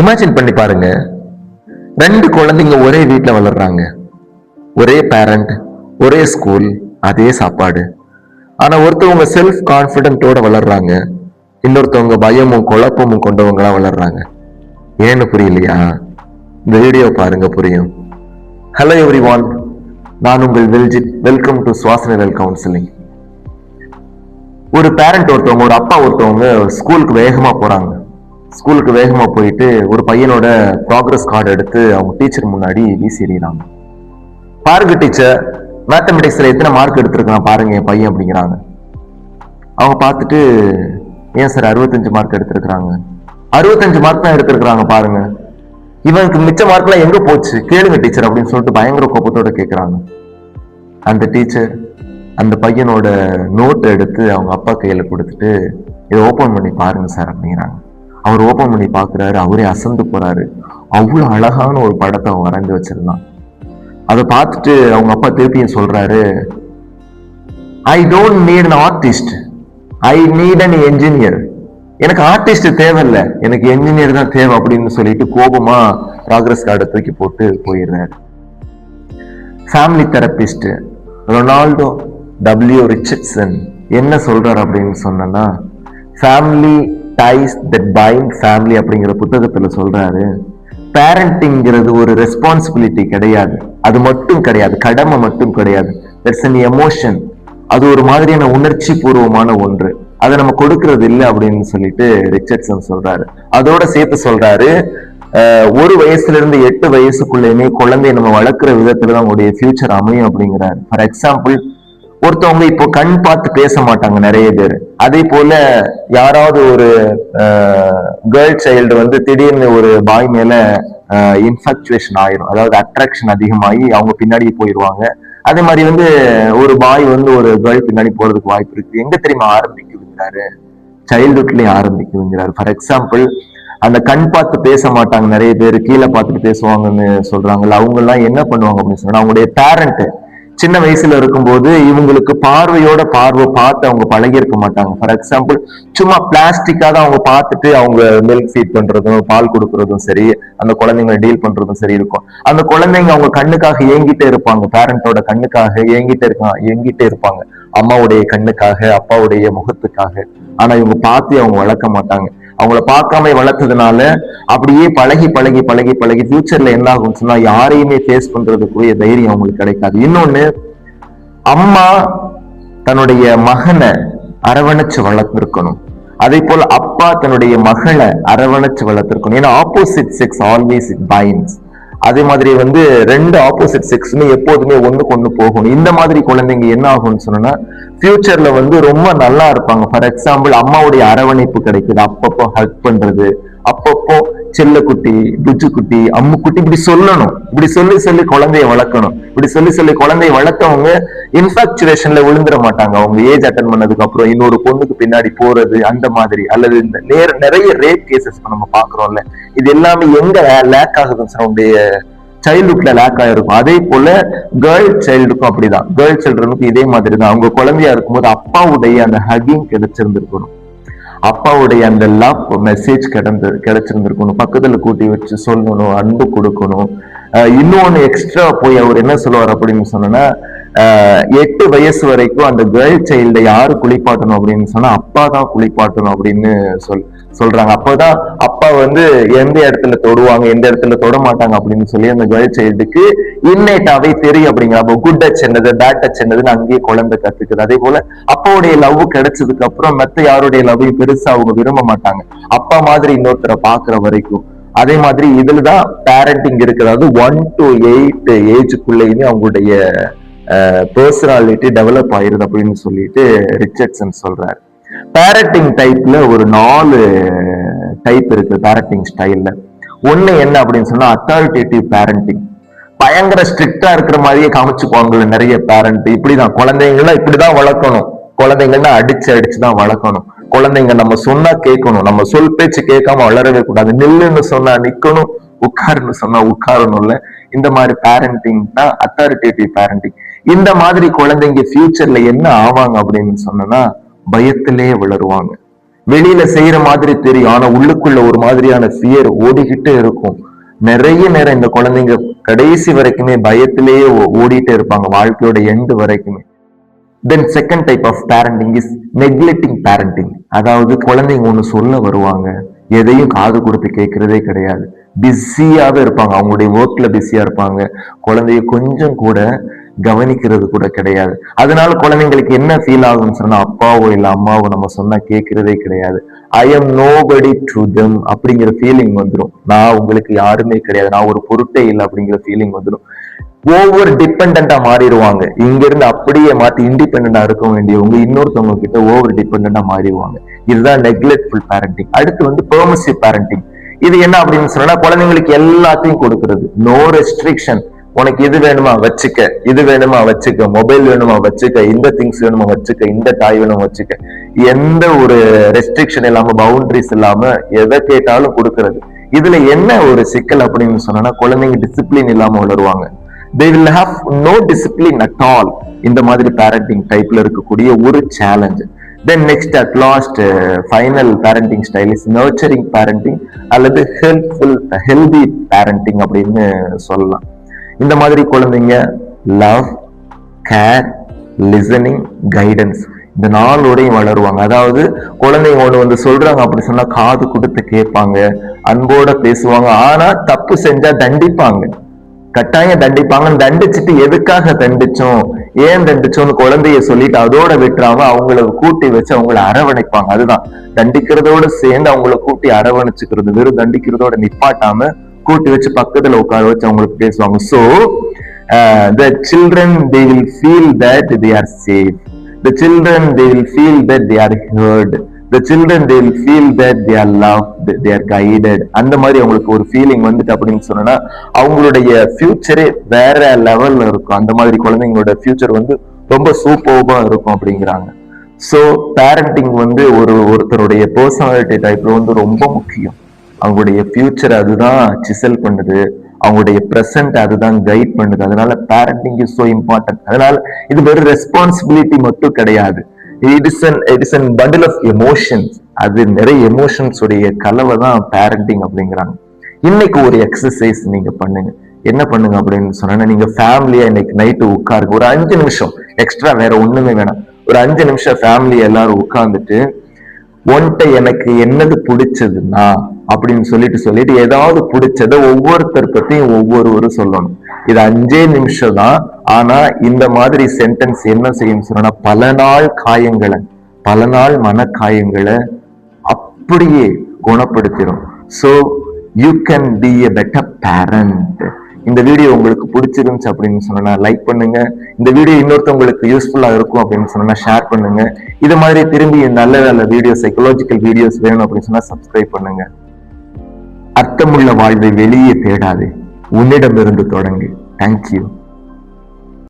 Imagine பண்ணி பாருங்க, ரெண்டு குழந்தைங்க ஒரே வீட்டுல வளர்றாங்க, ஒரே பேரண்ட், ஒரே ஸ்கூல், அதே சாப்பாடு. ஆனா ஒருத்தவங்க செல்ஃப் கான்பிடென்ட்டோட வளர்றாங்க, இன்னொருத்தவங்க பயமும் குழப்பமும் கொண்டவங்களா வளர்றாங்க. ஏன்னு புரியலையா? இந்த வீடியோ பாருங்க, புரியும். ஹலோ எவ்ரிவான், நான் உங்கள் வெல்ஜித். வெல்கம் டு சுவாசனிரல் கவுன்சிலிங். ஒரு பேரண்ட் ஒருத்தவங்க, ஒரு அப்பா ஒருத்தவங்க ஸ்கூலுக்கு வேகமா போறாங்க. ஸ்கூலுக்கு வேகமா போயிட்டு ஒரு பையனோட ப்ராக்ரஸ் கார்டு எடுத்து அவங்க டீச்சர் முன்னாடி வீசி எறிகிறாங்க. பாருங்க டீச்சர், மேத்தமெட்டிக்ஸ்ல எத்தனை மார்க் எடுத்திருக்கான் பாருங்க என் பையன் அப்படிங்கிறாங்க. அவங்க பார்த்துட்டு, ஏன் சார் 65 மார்க் எடுத்திருக்கிறாங்க? 65 மார்க் தான் எடுத்திருக்கிறாங்க பாருங்க, இவனுக்கு மிச்ச மார்க்லாம் எங்க போச்சு கேளுங்க டீச்சர் அப்படின்னு சொல்லிட்டு பயங்கர கோபத்தோட கேட்கிறாங்க. அந்த டீச்சர் அந்த பையனோட நோட் எடுத்து அவங்க அப்பா கையில கொடுத்துட்டு, இதை ஓபன் பண்ணி பாருங்க சார் அப்படிங்கிறாங்க. அவர் ஓபன் பண்ணி பாக்குறாரு, அவரே அசந்து போறாரு. அவ்வளவு அழகான ஒரு படத்தை அவன் வரைஞ்சு வச்சிருந்தான். அதை பார்த்துட்டு அவங்க அப்பா திருப்பியும் சொல்றாரு, I don't need an artist, I need an engineer. எனக்கு ஆர்டிஸ்ட் தேவையில்லை, எனக்கு என்ஜினியர் தான் தேவை அப்படின்னு சொல்லிட்டு கோபமா ப்ராக்ரஸ் கார்டை தூக்கி போட்டு போயிடுறாரு. Family therapist Ronaldo W Richardson என்ன சொல்றாரு அப்படின்னு சொன்னா, family ties that bind family அப்படிங்கிற புத்தகத்துல சொல்றாரு, பேரண்டிங்கிறது ஒரு ரெஸ்பான்சிபிலிட்டி கிடையாது, அது மட்டும் கிடையாது, கடமை மட்டும் கிடையாது. தட்ஸ் an எமோஷன், அது ஒரு மாதிரியான உணர்ச்சி பூர்வமான ஒன்று, அதை நம்ம கொடுக்கறது இல்லை அப்படின்னு சொல்லிட்டு ரிச்சர்ட்சன் சொல்றாரு. அதோட சேர்த்து சொல்றாரு, 1 வயசுல இருந்து 8 வயசுக்குள்ளேயுமே குழந்தைய நம்ம வளர்க்குற விதத்துல தான் அவங்களுடைய ஃபியூச்சர் அமையும் அப்படிங்கிறாரு. ஃபார் எக்ஸாம்பிள், ஒருத்தவங்க இப்போ கண் பார்த்து பேச மாட்டாங்க நிறைய பேர். அதே போல யாராவது ஒரு கேர்ள் சைல்டு வந்து திடீர்னு ஒரு பாய் மேல இன்ஃபேக்சுவேஷன் ஆயிரும், அதாவது அட்ராக்ஷன் அதிகமாகி அவங்க பின்னாடி போயிடுவாங்க. அதே மாதிரி வந்து ஒரு பாய் வந்து ஒரு கேர்ள் பின்னாடி போறதுக்கு வாய்ப்பு இருக்கு. எங்க தெரியுமா ஆரம்பிக்குதுங்கிறாரு? சைல்ட்ஹுட்லயே ஆரம்பிக்குதுங்கிறாரு. ஃபார் எக்ஸாம்பிள், அந்த கண் பார்த்து பேச மாட்டாங்க நிறைய பேர், கீழே பார்த்துட்டு பேசுவாங்கன்னு சொல்றாங்கல்ல, அவங்க எல்லாம் என்ன பண்ணுவாங்க அப்படின்னு சொன்னா, அவங்களுடைய பேரண்ட் சின்ன வயசுல இருக்கும்போது இவங்களுக்கு பார்வையோட பார்வை பார்த்து அவங்க பழகி இருக்க மாட்டாங்க. ஃபார் எக்ஸாம்பிள், சும்மா பிளாஸ்டிக்கா தான் அவங்க பார்த்துட்டு அவங்க மில்க் ஃபீட் பண்றதும் பால் கொடுக்கறதும் சரி, அந்த குழந்தைங்களை டீல் பண்றதும் சரி இருக்கும். அந்த குழந்தைங்க அவங்க கண்ணுக்காக ஏங்கிட்டே இருப்பாங்க, பேரண்டோட கண்ணுக்காக ஏங்கிட்டே இருப்பாங்க, அம்மாவுடைய கண்ணுக்காக, அப்பாவுடைய முகத்துக்காக. ஆனா இவங்க பார்த்து அவங்க வளர்க்க மாட்டாங்க. அவங்கள பார்க்காம வளர்த்ததுனால அப்படியே பழகி பழகி பழகி பழகி ஃபியூச்சர்ல என்ன ஆகும்னு சொன்னா, யாரையுமே ஃபேஸ் பண்றதுக்குரிய தைரியம் அவங்களுக்கு கிடைக்காது. இன்னொன்னு, அம்மா தன்னுடைய மகனை அரவணைச்சு வளர்த்திருக்கணும், அதே போல அப்பா தன்னுடைய மகளை அரவணைச்சு வளர்த்திருக்கணும். ஏன்னா opposite sex always it binds. அதே மாதிரி வந்து ரெண்டு ஆப்போசிட் செக்ஸுமே எப்போதுமே ஒண்ணுக்கு ஒண்ணு போகணும். இந்த மாதிரி குழந்தைங்க என்ன ஆகும்னு சொன்னா, ஃபியூச்சர்ல வந்து ரொம்ப நல்லா இருப்பாங்க. ஃபார் எக்ஸாம்பிள், அம்மாவுடைய அரவணைப்பு கிடைக்குது, அப்பப்போ ஹக் பண்றது, அப்பப்போ செல்லக்குட்டி, புஜ்ஜுக்குட்டி, அம்முக்குட்டி, இப்படி சொல்லணும். இப்படி சொல்லி சொல்லி குழந்தைய வளர்க்கணும். இப்படி சொல்லி சொல்லி குழந்தைய வளர்த்தவங்க இன்ஃபாக்சுவேஷன்ல விழுந்துட மாட்டாங்க. அவங்க ஏஜ் அட்டன் பண்ணதுக்கு அப்புறம் இன்னொரு பொண்ணுக்கு பின்னாடி போறது அந்த மாதிரி, அல்லது இந்த நிறைய ரேப் கேசஸ் நம்ம பாக்குறோம்ல, இது எல்லாமே எங்க லேக் ஆகுதுன்னு சொன்ன சைல்ட்ஹுட்ல லேக் ஆயிருக்கும். அதே போல கேர்ள் சைல்டுக்கும் அப்படிதான். கேர்ள் சில்ட்ரனுக்கும் இதே மாதிரி தான். அவங்க குழந்தையா இருக்கும்போது அப்பாவுடைய அந்த ஹக்கிங் கிடைச்சிருந்திருக்கணும், அப்பாவுடைய அந்த லவ் மெசேஜ் கிடைச்சிருந்திருக்கணும், பக்கத்துல கூட்டி வச்சு சொல்லணும், அன்பு கொடுக்கணும். இன்னொன்னு எக்ஸ்ட்ரா போய் அவர் என்ன சொல்லுவார் அப்படின்னு சொன்னா, 8 வயசு வரைக்கும் அந்த கேர்ள் சைல்ட யாரு குளிப்பாட்டணும் அப்படின்னு சொன்னா, அப்பா தான் குளிப்பாட்டணும் அப்படின்னு சொல்றாங்க. அப்பதான் அப்பா வந்து எந்த இடத்துல தொடுவாங்க, எந்த இடத்துல தொட மாட்டாங்க அப்படின்னு சொல்லி அந்த கேர்ள் சைல்டுக்கு இன்னேட்டாவே தெரியும் அப்படிங்கிற. அப்போ குட் டச் என்னது, பேட் டச் என்னதுன்னு அங்கேயே குழந்தை கத்துக்குது. அதே போல அப்பாவுடைய லவ் கிடைச்சதுக்கு அப்புறம் மத்த யாருடைய லவ்வையும் பெருசா அவங்க விரும்ப மாட்டாங்க, அப்பா மாதிரி இன்னொருத்தரை பாக்குற வரைக்கும். அதே மாதிரி இதுலதான் பேரண்டிங் இருக்குது. அதாவது 1 to 8 ஏஜுக்குள்ளேயுமே அவங்களுடைய பர்சனாலிட்டி டெவலப் ஆயிருது அப்படின்னு சொல்லிட்டு ரிச்சர்ட்சன் சொல்றாரு. பேரண்டிங் டைப்ல ஒரு 4 டைப் இருக்கு பேரண்டிங் ஸ்டைல்ல. ஒண்ணு என்ன அப்படின்னு சொன்னா, அத்தாரிட்டேட்டிவ் பேரண்டிங். பயங்கர ஸ்ட்ரிக்டா இருக்கிற மாதிரியே காமிச்சுக்குவாங்கல்ல நிறைய பேரண்ட், இப்படிதான் குழந்தைங்கள இப்படிதான் வளர்க்கணும், குழந்தைங்கன்னா அடிச்சு அடிச்சுதான் வளர்க்கணும், குழந்தைங்க நம்ம சொன்னா கேட்கணும், நம்ம சொல் பேச்சு கேட்காம வளரவே கூடாது, நில்லுன்னு சொன்னா நிக்கணும், உட்காருன்னு சொன்னா உட்காரணும்ல. இந்த மாதிரி பேரண்டிங் தான் அத்தாரிட்டேட்டிவ் பேரண்டிங். இந்த மாதிரி குழந்தைங்க ஃபியூச்சர்ல என்ன ஆவாங்க அப்படின்னு சொன்னா, பயத்திலே வளருவாங்க. வெளியில செய்யற மாதிரி தெரியும், ஆனா உள்ளுக்குள்ள ஒரு மாதிரியான ஃபியர் ஓடிக்கிட்டே இருக்கும். நிறைய நேரம் இந்த குழந்தைங்க கடைசி வரைக்குமே பயத்திலேயே ஓடிட்டே இருப்பாங்க, வாழ்க்கையோட எண்டு வரைக்குமே. Then second type of parenting is neglecting parenting. அதாவது குழந்தைங்க ஒண்ணு சொல்ல வருவாங்க, எதையும் காது கொடுத்து கேட்கறதே கிடையாது. பிஸியாவே இருப்பாங்க, அவங்களுடைய ஒர்க்ல பிஸியா இருப்பாங்க. குழந்தைய கொஞ்சம் கூட கவனிக்கிறது கூட கிடையாது. அதனால குழந்தைங்களுக்கு என்ன ஃபீல் ஆகும்னு சொன்னா, அப்பாவோ இல்ல அம்மாவோ நம்ம சொன்னா கேட்கிறதே கிடையாது. I am nobody to them அப்படிங்கிற ஃபீலிங் வந்துடும். நான் உங்களுக்கு யாருமே கிடையாது, நான் ஒரு பொருட்டே இல்லை அப்படிங்கிற ஃபீலிங் வந்துடும். ஓவர் டிபெண்டா மாறிடுவாங்க. இங்க இருந்து அப்படியே மாத்தி இண்டிபெண்டா இருக்க வேண்டியவங்க இன்னொருத்தவங்க கிட்ட ஓவர் டிபெண்டா மாறிடுவாங்க. இதுதான் நெக்லெக்ட்ஃபுல் பேரண்டிங். அடுத்து வந்து பெர்மிசிவ் பேரண்டிங். இது என்ன அப்படின்னு சொன்னா, குழந்தைங்களுக்கு எல்லாத்தையும் கொடுக்கறது, நோ ரெஸ்ட்ரிக்ஷன். உனக்கு இது வேணுமா வச்சுக்க, இது வேணுமா வச்சுக்க, மொபைல் வேணுமா வச்சுக்க, இந்த திங்ஸ் வேணுமா வச்சுக்க, இந்த டாய் வேணுமா வச்சுக்க, எந்த ஒரு ரெஸ்ட்ரிக்ஷன் இல்லாம பவுண்டரிஸ் இல்லாம எதை கேட்டாலும் கொடுக்கறது. இதுல என்ன ஒரு சிக்கல் அப்படின்னு சொன்னா, குழந்தைங்க டிசிப்ளின் இல்லாம வளருவாங்க. they will have no discipline at all. இந்த மாதிரி parenting டைப்ல இருக்கக்கூடிய ஒரு challenge. then next at last final parenting style is nurturing parenting அல்லது healthy parenting அப்படின்னு சொல்லலாம். இந்த மாதிரி குழந்தைங்க லவ், கேர், லிசனிங், கைடன்ஸ் இந்த நாளோடையும் வளருவாங்க. அதாவது குழந்தைங்க ஒண்ணு வந்து சொல்றாங்க அப்படி சொன்னா காது கொடுத்து கேட்பாங்க, அன்போட பேசுவாங்க. ஆனா தப்பு செஞ்சா தண்டிப்பாங்க, கட்டாயம் தண்டிப்பாங்க. தண்டிச்சுட்டு எதுக்காக தண்டிச்சோம், ஏன் தண்டிச்சோம்னு குழந்தைய சொல்லிட்டு அதோட விட்டுறாம அவங்கள கூட்டி வச்சு அவங்கள அரவணைப்பாங்க. அதுதான் தண்டிக்கிறதோட சேர்ந்து அவங்கள கூட்டி அரவணைச்சுக்கிறது. வெறும் தண்டிக்கிறதோட நிப்பாட்டாம கூட்டி வச்சு பக்கத்துல உட்கார வச்சு அவங்களுக்கு பேசுவாங்க. So the children they will feel that they are safe. The children they will feel that they are heard. The children they will feel that they are loved, they are guided. அந்த மாதிரி அவங்களுக்கு ஒரு feeling வந்துட்டு அப்படின்னு சொன்னா அவங்களுடைய ஃபியூச்சரே வேற லெவல்ல இருக்கும். அந்த மாதிரி குழந்தைங்களோட ஃபியூச்சர் வந்து ரொம்ப சூப்பர்பா இருக்கும் அப்படிங்கிறாங்க. ஸோ பேரண்டிங் வந்து ஒருத்தருடைய பர்சனாலிட்டி டைப்ல வந்து ரொம்ப முக்கியம். அவங்களுடைய ஃபியூச்சர் அதுதான் சிசல் பண்ணுது, அவங்களுடைய பிரசன்ட் அதுதான் கைட் பண்ணுது. அதனால பேரண்டிங் இஸ் சோ இம்பார்ட்டன்ட். அதனால இது வெறும் ரெஸ்பான்சிபிலிட்டி மட்டும் கிடையாது, it is an bundle of emotions. அது நிறைய எமோஷன்ஸ் உடைய கலவை தான் பேரண்டிங் அப்படிங்கிறாங்க. இன்னைக்கு ஒரு எக்ஸசைஸ் நீங்க பண்ணுங்க. என்ன பண்ணுங்க அப்படின்னு சொன்னா, நீங்க ஃபேமிலியா இன்னைக்கு நைட்டு உட்காருங்க, ஒரு 5 நிமிஷம் எக்ஸ்ட்ரா, வேற ஒண்ணுமே வேணாம், ஒரு 5 நிமிஷம் ஃபேமிலி எல்லாரும் உட்கார்ந்துட்டு ஒன்ட்ட எனக்கு என்னது பிடிச்சதுன்னா அப்படின்னு சொல்லிட்டு ஏதாவது பிடிச்சத ஒவ்வொருத்தர் பத்தியும் ஒவ்வொருவரும் சொல்லணும். இது 5 நிமிஷம் தான். ஆனா இந்த மாதிரி சென்டென்ஸ் என்ன செய்யும் சொன்னா, பல நாள் காயங்களை, பல நாள் மனக்காயங்களை அப்படியே குணப்படுத்திடும். So you can be a better parent. இந்த வீடியோ உங்களுக்கு பிடிச்சிருந்துச்சு அப்படின்னு சொன்னா லைக் பண்ணுங்க. இந்த வீடியோ இன்னொருத்தவங்களுக்கு யூஸ்ஃபுல்லா இருக்கும் அப்படின்னு சொன்னா ஷேர் பண்ணுங்க. இது மாதிரி திரும்பி நல்ல நல்ல வீடியோ, சைக்கலாஜிக்கல் வீடியோஸ் வேணும் அப்படின்னு சொன்னா சப்ஸ்கிரைப் பண்ணுங்க. அர்த்தமுள்ள வாழ்வை வெளியே தேடாதே, உன்னிடமிருந்து தொடங்கு. தேங்க்யூ.